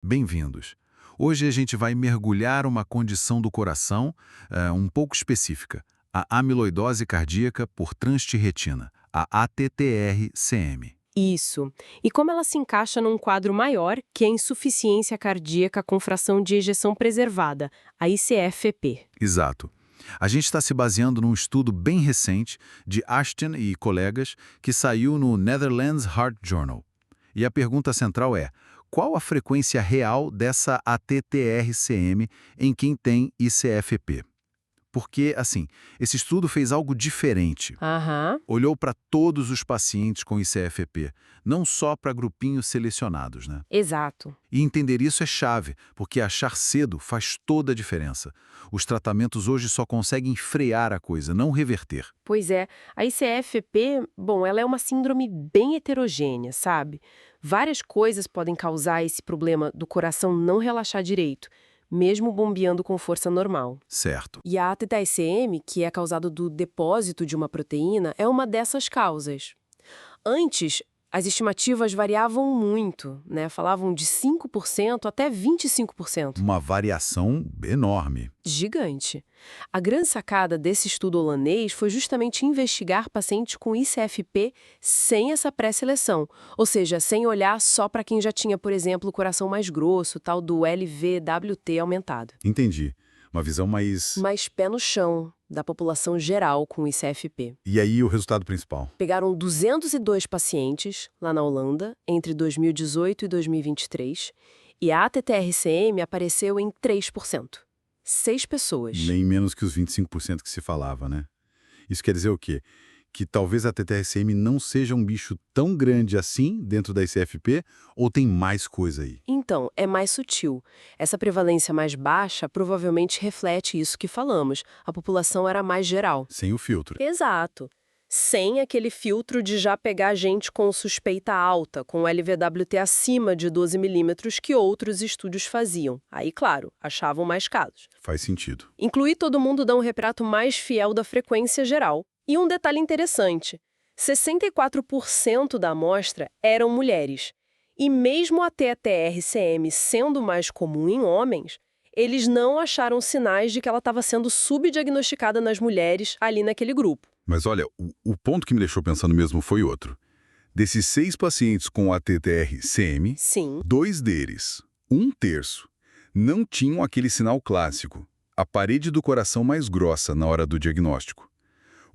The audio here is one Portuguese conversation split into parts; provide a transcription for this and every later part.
Bem-vindos. Hoje a gente vai mergulhar uma condição do coração um pouco específica, a amiloidose cardíaca por transtirretina, a ATTR-CM. Isso. E como ela se encaixa num quadro maior, que é a insuficiência cardíaca com fração de ejeção preservada, a ICFP. Exato. A gente está se baseando num estudo bem recente de Ashton e colegas que saiu no Netherlands Heart Journal. E a pergunta central é: qual a frequência real dessa ATTR-CM em quem tem ICFP? Porque, assim, esse estudo fez algo diferente. Aham. Olhou para todos os pacientes com ICFP, não só para grupinhos selecionados, né? Exato. E entender isso é chave, porque achar cedo faz toda a diferença. Os tratamentos hoje só conseguem frear a coisa, não reverter. Pois é, a ICFP, bom, ela é uma síndrome bem heterogênea, sabe? Várias coisas podem causar esse problema do coração não relaxar direito, mesmo bombeando com força normal. Certo. E a ATTR-CM, que é causada do depósito de uma proteína, é uma dessas causas. Antes, as estimativas variavam muito, né? Falavam de 5% até 25%. Uma variação enorme. Gigante. A grande sacada desse estudo holandês foi justamente investigar pacientes com ICFP sem essa pré-seleção, ou seja, sem olhar só para quem já tinha, por exemplo, o coração mais grosso, tal do LVWT aumentado. Entendi. Uma visão mais... Mas pé no chão da população geral com ICFP. E aí o resultado principal? Pegaram 202 pacientes lá na Holanda entre 2018 e 2023 e a ATTR-CM apareceu em 3%. 6 pessoas. Nem menos que os 25% que se falava, né? Isso quer dizer o quê? Que talvez a TTR-CM não seja um bicho tão grande assim dentro da ICFP, ou tem mais coisa aí? Então, é mais sutil. Essa prevalência mais baixa provavelmente reflete isso que falamos. A população era mais geral. Sem o filtro. Exato. Sem aquele filtro de já pegar gente com suspeita alta, com LVWT acima de 12 milímetros que outros estúdios faziam. Aí, claro, achavam mais casos. Faz sentido. Incluir todo mundo dá um retrato mais fiel da frequência geral. E um detalhe interessante, 64% da amostra eram mulheres. E mesmo a TTR-CM sendo mais comum em homens, eles não acharam sinais de que ela estava sendo subdiagnosticada nas mulheres ali naquele grupo. Mas olha, o ponto que me deixou pensando mesmo foi outro. Desses 6 pacientes com a TTR-CM, Sim. 2 deles, 1/3, não tinham aquele sinal clássico, a parede do coração mais grossa na hora do diagnóstico.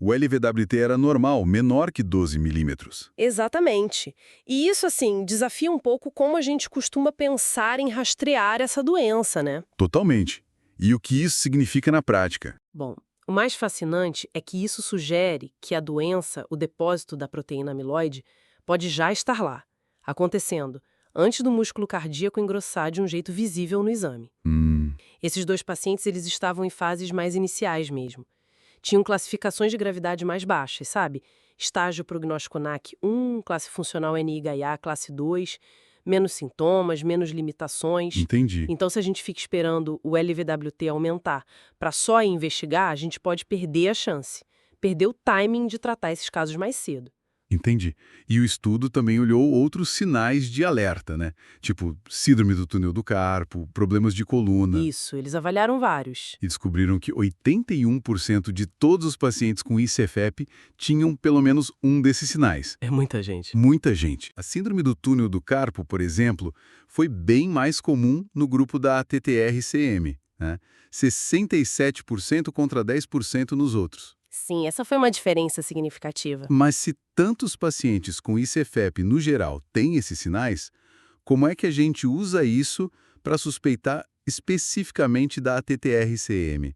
O LVWT era normal, menor que 12 milímetros. Exatamente. E isso, assim, desafia um pouco como a gente costuma pensar em rastrear essa doença, né? Totalmente. E o que isso significa na prática? Bom, o mais fascinante é que isso sugere que a doença, o depósito da proteína amiloide, pode já estar lá, acontecendo, antes do músculo cardíaco engrossar de um jeito visível no exame. Esses 2 pacientes, eles estavam em fases mais iniciais mesmo. Tinham classificações de gravidade mais baixas, sabe? Estágio prognóstico NAC 1, classe funcional NIHA, classe 2, menos sintomas, menos limitações. Entendi. Então, se a gente fica esperando o LVWT aumentar para só investigar, a gente pode perder a chance, perder o timing de tratar esses casos mais cedo. Entendi. E o estudo também olhou outros sinais de alerta, né? Tipo, síndrome do túnel do carpo, problemas de coluna. Isso, eles avaliaram vários. E descobriram que 81% de todos os pacientes com ICFP tinham pelo menos um desses sinais. É muita gente. Muita gente. A síndrome do túnel do carpo, por exemplo, foi bem mais comum no grupo da ATTR-CM, né? 67% contra 10% nos outros. Sim, essa foi uma diferença significativa. Mas se tantos pacientes com ICFP no geral têm esses sinais, como é que a gente usa isso para suspeitar especificamente da ATTR-CM?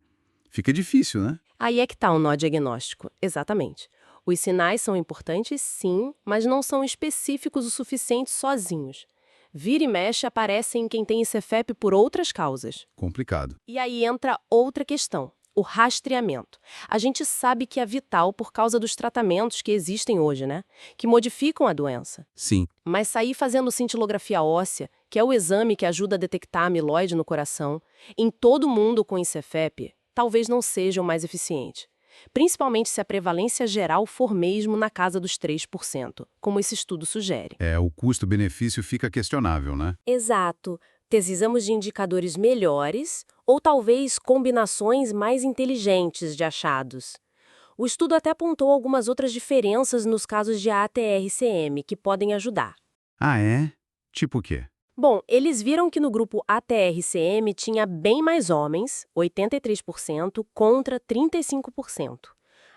Fica difícil, né? Aí é que está o nó diagnóstico. Exatamente. Os sinais são importantes, sim, mas não são específicos o suficiente sozinhos. Vira e mexe aparecem em quem tem ICFP por outras causas. Complicado. E aí entra outra questão, o rastreamento. A gente sabe que é vital por causa dos tratamentos que existem hoje, né? Que modificam a doença. Sim. Mas sair fazendo cintilografia óssea, que é o exame que ajuda a detectar amiloide no coração, em todo mundo com ICFP, talvez não seja o mais eficiente. Principalmente se a prevalência geral for mesmo na casa dos 3%, como esse estudo sugere. O custo-benefício fica questionável, né? Exato. Precisamos de indicadores melhores ou talvez combinações mais inteligentes de achados. O estudo até apontou algumas outras diferenças nos casos de ATRCM que podem ajudar. Ah, é? Tipo o quê? Bom, eles viram que no grupo ATRCM tinha bem mais homens, 83% contra 35%.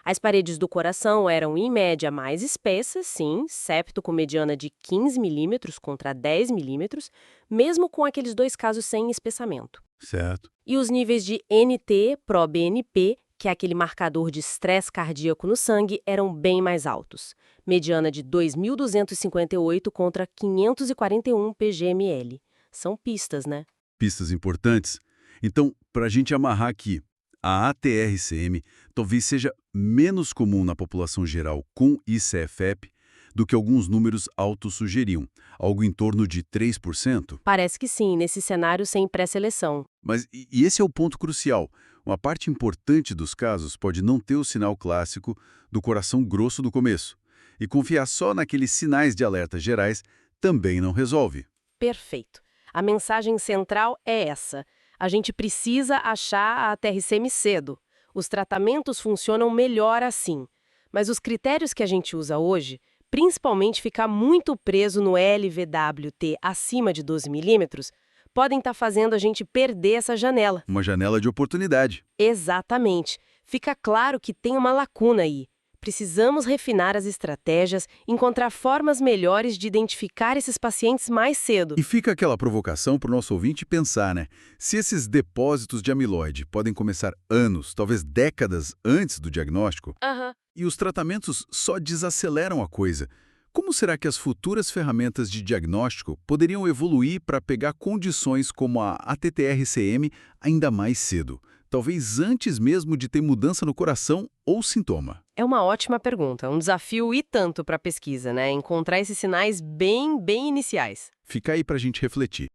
As paredes do coração eram, em média, mais espessas, sim, septo com mediana de 15 milímetros contra 10 milímetros, mesmo com aqueles dois casos sem espessamento. Certo. E os níveis de NT-proBNP, que é aquele marcador de estresse cardíaco no sangue, eram bem mais altos. Mediana de 2.258 contra 541 pg/ml. São pistas, né? Pistas importantes. Então, para a gente amarrar aqui, a ATRCM talvez seja menos comum na população geral com ICFEP do que alguns números altos sugeriam, algo em torno de 3%. Parece que sim, nesse cenário sem pré-seleção. Mas e esse é o ponto crucial. Uma parte importante dos casos pode não ter o sinal clássico do coração grosso do começo. E confiar só naqueles sinais de alerta gerais também não resolve. Perfeito. A mensagem central é essa. A gente precisa achar a ATRCM cedo. Os tratamentos funcionam melhor assim. Mas os critérios que a gente usa hoje, principalmente ficar muito preso no LVWT acima de 12 milímetros, podem estar fazendo a gente perder essa janela. Uma janela de oportunidade. Exatamente. Fica claro que tem uma lacuna aí. Precisamos refinar as estratégias, encontrar formas melhores de identificar esses pacientes mais cedo. E fica aquela provocação para o nosso ouvinte pensar, né? Se esses depósitos de amiloide podem começar anos, talvez décadas antes do diagnóstico, e os tratamentos só desaceleram a coisa, como será que as futuras ferramentas de diagnóstico poderiam evoluir para pegar condições como a ATTR-CM ainda mais cedo? Talvez antes mesmo de ter mudança no coração ou sintoma. É uma ótima pergunta, um desafio e tanto para a pesquisa, né? Encontrar esses sinais bem iniciais. Fica aí para a gente refletir.